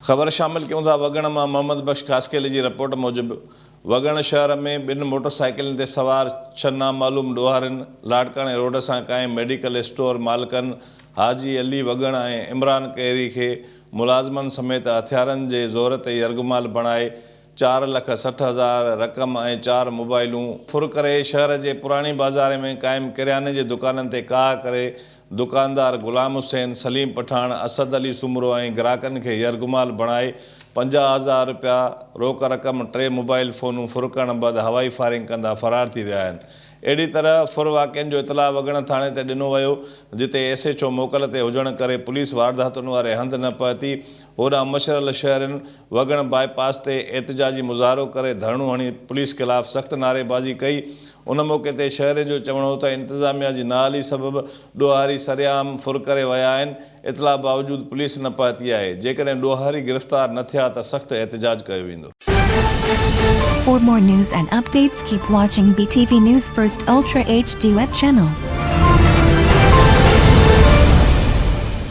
ख़बर शामिल क्यों था वगण मां मोहम्मद बख्श कासकेली जी रिपोर्ट मूजिब वगण शहर में 2 मोटरसाइकिल ते सवार 6 नामालूम ॾोहारनि लाड़काणे रोड सां काइम मेडिकल स्टोर मालिकनि हाजी अली वगण ऐं इमरान कैरी खे मुलाज़मनि समेत हथियारनि जे ज़ोर ते यरगुमाल बणाए 4,60,000 रक़म ऐं 4 मोबाइलूं फुर करे शहर जे पुराणी बाज़ार में काइम किरयाने जे दुकाननि ते काह करे दुकानदार गुलाम हुसैन सलीम पठान असद अली सुमरो ऐं ग्राहकनि खे यरगुमाल बणाए 50,000 रुपया रोक रक़म 3 मोबाइल फ़ोनूं फुर करण बैदि हवाई फायरिंग कंदा फ़रार थी विया आहिनि। अहिड़ी तरह फुर वाक़िअनि जो इतला वगण थाणे ते ॾिनो वियो जिते SHO मोकल ते हुजण करे पुलिस वारदातुनि वारे हंधि न पहुती। होॾां मशरल शहरनि वगण बाईपास ते एहतिजाजी मुज़ाहिरो करे धरणो हणी पुलिस ख़िलाफ़ सख़्त नारेबाज़ी कई। उन मौक़े ते शहर जो चवणो त इंतज़ामिया जी नाअहली सबबि ॾोहारी सरेआम फुर करे विया आहिनि। इतला बावजूदि पुलिस न पहुती आहे। जेकॾहिं ॾोहारी गिरफ़्तार न थिया त सख़्त एहतिजाज कयो वेंदो। For more news and updates, keep watching BTV News First Ultra HD web channel.